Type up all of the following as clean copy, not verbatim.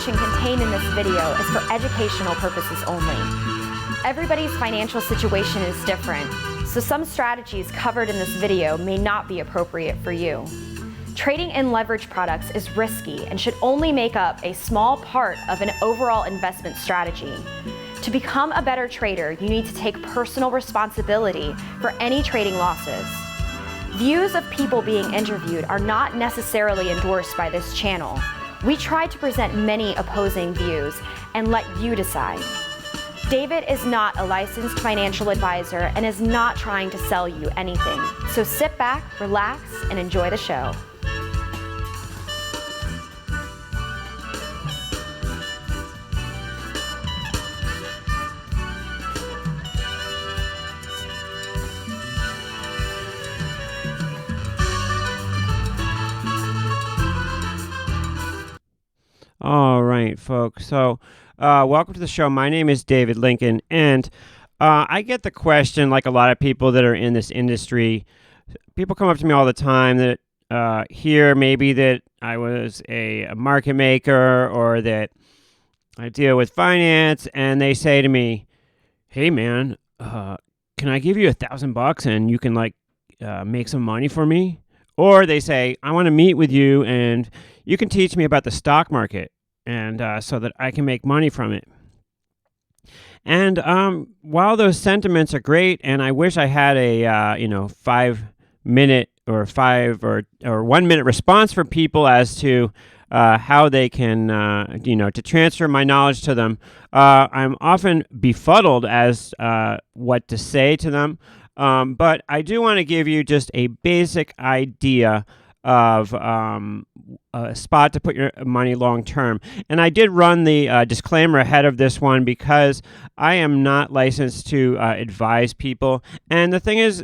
information contained in this video is for educational purposes only. Everybody's financial situation is different, so some strategies covered in this video may not be appropriate for you. Trading in leverage products is risky and should only make up a small part of an overall investment strategy. To become a better trader, you need to take personal responsibility for any trading losses. Views of people being interviewed are not necessarily endorsed by this channel. We try to present many opposing views and let you decide. David is not a licensed financial advisor and is not trying to sell you anything. So sit back, relax, and enjoy the show. All right, folks. So welcome to the show. My name is David Lincoln, and I get the question, like a lot of people that are in this industry. People come up to me all the time that hear maybe that I was a market maker or that I deal with finance, and they say to me, "Hey, man, can I give you $1,000 and you can make some money for me?" Or they say, "I want to meet with you and you can teach me about the stock market, and so that I can make money from it." And while those sentiments are great, and I wish I had a 5-minute or 1 minute response for people as to how they can to transfer my knowledge to them, I'm often befuddled as what to say to them. But I do want to give you just a basic idea of a spot to put your money long term. And I did run the disclaimer ahead of this one because I am not licensed to advise people. And the thing is,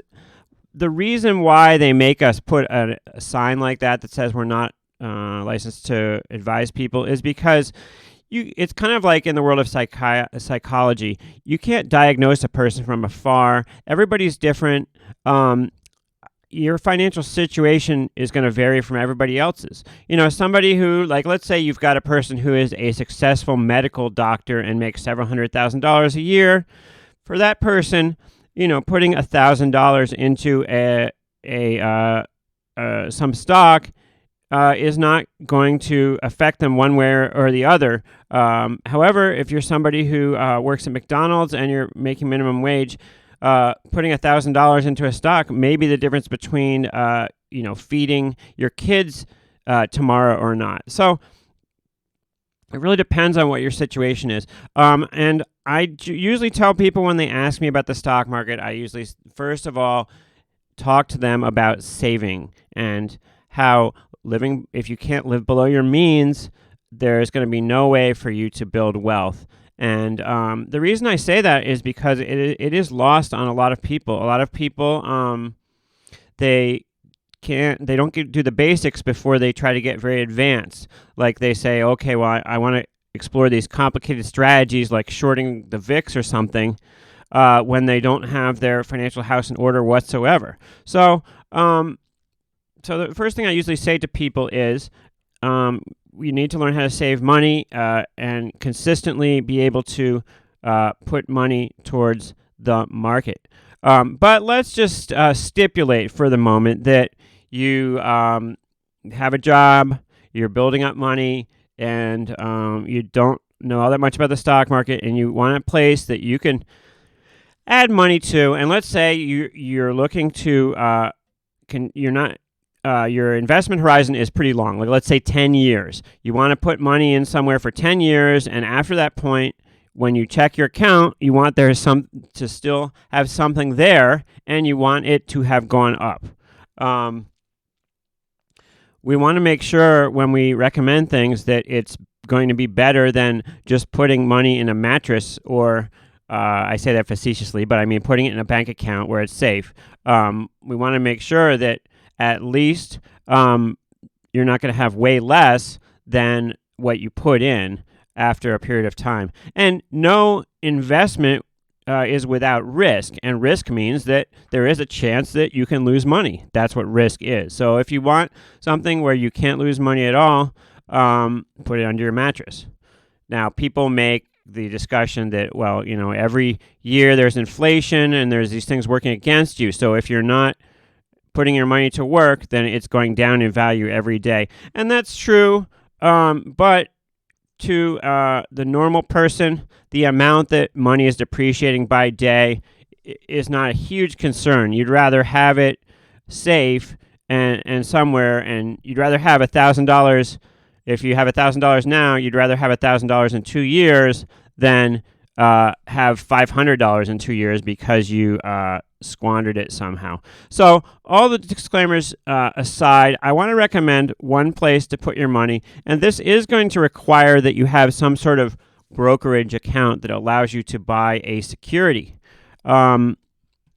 the reason why they make us put a sign like that says we're not licensed to advise people is because it's kind of like in the world of psychology. You can't diagnose a person from afar. Everybody's different. Your financial situation is going to vary from everybody else's. Somebody who, let's say you've got a person who is a successful medical doctor and makes several $100,000 a year. For that person, putting $1,000 into some stock is not going to affect them one way or the other. However, if you're somebody who works at McDonald's and you're making minimum wage, putting $1,000 into a stock may be the difference between feeding your kids tomorrow or not. So it really depends on what your situation is. And I usually tell people when they ask me about the stock market, I usually first of all talk to them about saving and how if you can't live below your means, there's going to be no way for you to build wealth. And the reason I say that is because it is lost on a lot of people. A lot of people, they don't do the basics before they try to get very advanced. Like they say, okay, well, I want to explore these complicated strategies like shorting the VIX or something when they don't have their financial house in order whatsoever. So the first thing I usually say to people is, you need to learn how to save money and consistently be able to put money towards the market. But let's just stipulate for the moment that you have a job, you're building up money, and you don't know all that much about the stock market, and you want a place that you can add money to. And let's say you're looking to your investment horizon is pretty long, let's say 10 years. You want to put money in somewhere for 10 years, and after that point, when you check your account, you want to still have something there, and you want it to have gone up. We want to make sure when we recommend things that it's going to be better than just putting money in a mattress or I say that facetiously, but I mean putting it in a bank account where it's safe. We want to make sure that at least you're not going to have way less than what you put in after a period of time. And no investment is without risk, and risk means that there is a chance that you can lose money. That's what risk is. So if you want something where you can't lose money at all, put it under your mattress. Now, people make the discussion that, well, every year there's inflation and there's these things working against you. So if you're not putting your money to work, then it's going down in value every day. And that's true, but to the normal person, the amount that money is depreciating by day is not a huge concern. You'd rather have it safe and somewhere, and you'd rather have $1,000. If you have $1,000 now, you'd rather have $1,000 in 2 years than have $500 in 2 years because you squandered it somehow. So all the disclaimers aside, I want to recommend one place to put your money, and this is going to require that you have some sort of brokerage account that allows you to buy a security. And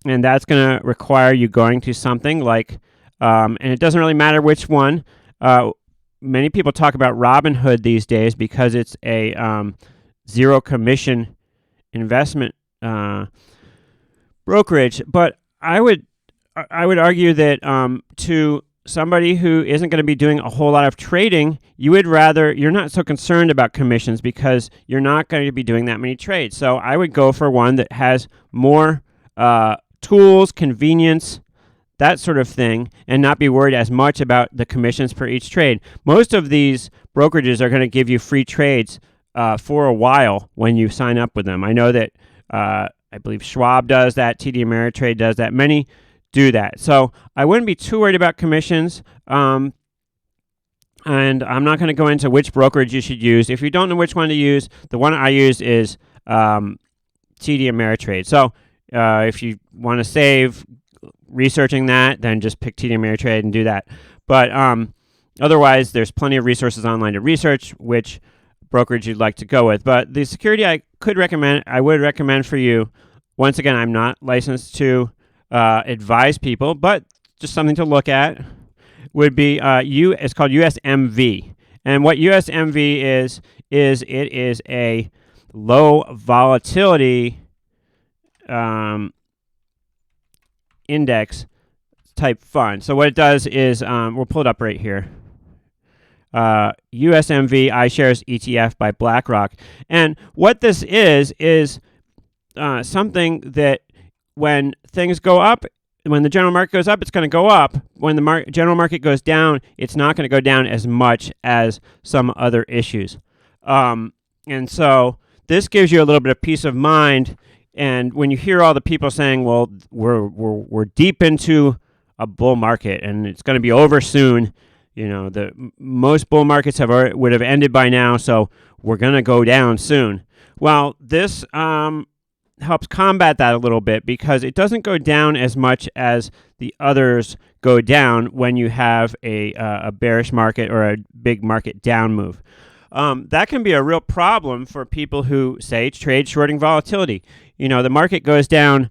that's going to require you going to something like, and it doesn't really matter which one. Many people talk about Robinhood these days because it's a zero commission investment brokerage. But I would argue that to somebody who isn't going to be doing a whole lot of trading, you're not so concerned about commissions because you're not going to be doing that many trades. So I would go for one that has more tools, convenience, that sort of thing, and not be worried as much about the commissions per each trade. Most of these brokerages are going to give you free trades for a while when you sign up with them. I know that I believe Schwab does that, TD Ameritrade does that. Many do that. So I wouldn't be too worried about commissions. And I'm not going to go into which brokerage you should use. If you don't know which one to use, the one I use is TD Ameritrade. So if you want to save researching that, then just pick TD Ameritrade and do that. But otherwise, there's plenty of resources online to research which brokerage you'd like to go with. But the security I would recommend for you, once again, I'm not licensed to advise people, but just something to look at, would be it's called USMV. And what USMV is it is a low volatility index type fund. So what it does is, we'll pull it up right here. USMV iShares ETF by BlackRock. And what this is something that when things go up, when the general market goes up, it's going to go up. When the general market goes down, it's not going to go down as much as some other issues. And so this gives you a little bit of peace of mind. And when you hear all the people saying, well, we're deep into a bull market and it's going to be over soon, most bull markets would have ended by now, so we're going to go down soon. Well, this helps combat that a little bit because it doesn't go down as much as the others go down when you have a bearish market or a big market down move. That can be a real problem for people who, say, trade shorting volatility. The market goes down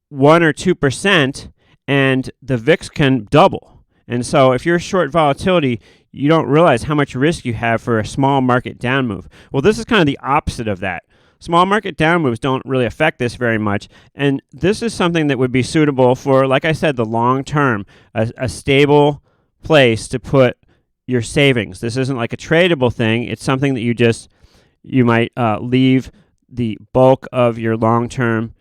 1 or 2% and the VIX can double. And so if you're short volatility, you don't realize how much risk you have for a small market down move. Well, this is kind of the opposite of that. Small market down moves don't really affect this very much. And this is something that would be suitable for, like I said, the long term, a stable place to put your savings. This isn't like a tradable thing. It's something that you might leave the bulk of your long-term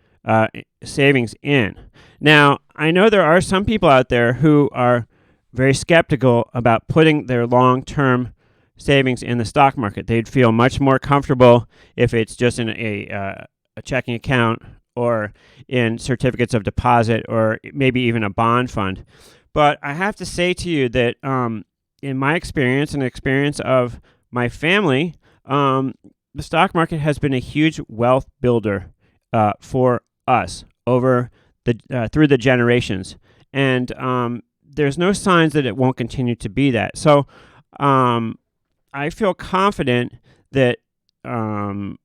savings in. Now, I know there are some people out there who are very skeptical about putting their long-term savings in the stock market. They'd feel much more comfortable if it's just in a checking account or in certificates of deposit or maybe even a bond fund. But I have to say to you that in my experience and the experience of my family, the stock market has been a huge wealth builder for us through the generations. And there's no signs that it won't continue to be that. So I feel confident that the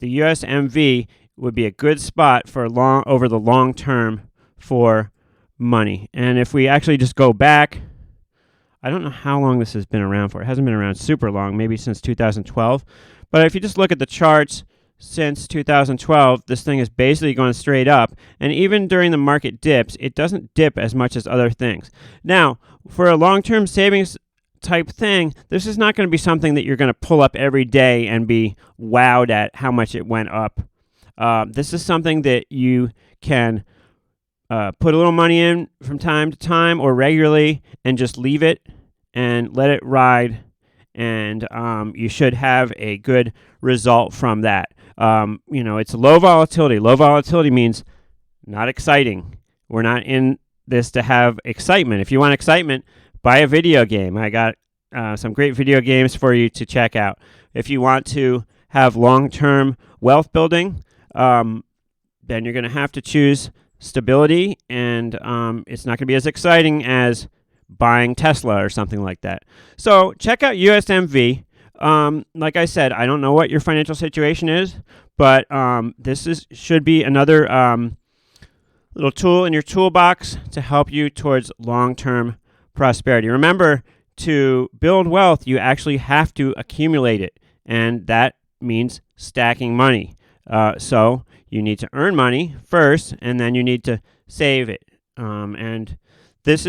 USMV would be a good spot for over the long term for money. And if we actually just go back, I don't know how long this has been around for. It hasn't been around super long, maybe since 2012. But if you just look at the charts since 2012, this thing is basically going straight up. And even during the market dips, it doesn't dip as much as other things. Now, for a long-term savings type thing, this is not going to be something that you're going to pull up every day and be wowed at how much it went up. This is something that you can put a little money in from time to time or regularly and just leave it and let it ride, and you should have a good result from that. It's low volatility. Low volatility means not exciting. We're not in this to have excitement. If you want excitement, buy a video game. I got some great video games for you to check out. If you want to have long-term wealth building, then you're going to have to choose stability, and it's not going to be as exciting as buying Tesla or something like that. So check out USMV. Like I said, I don't know what your financial situation is, but this should be another little tool in your toolbox to help you towards long-term prosperity. Remember, to build wealth, you actually have to accumulate it, and that means stacking money. So you need to earn money first, and then you need to save it. And this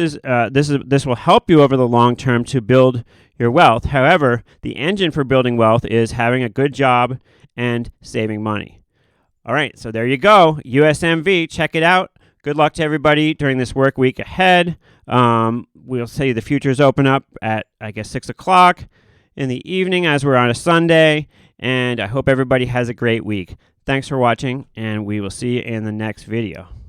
will help you over the long term to build your wealth. However, the engine for building wealth is having a good job and saving money. All right, so there you go. USMV, check it out. Good luck to everybody during this work week ahead. We'll see the futures open up at, 6 o'clock in the evening as we're on a Sunday. And I hope everybody has a great week. Thanks for watching, and we will see you in the next video.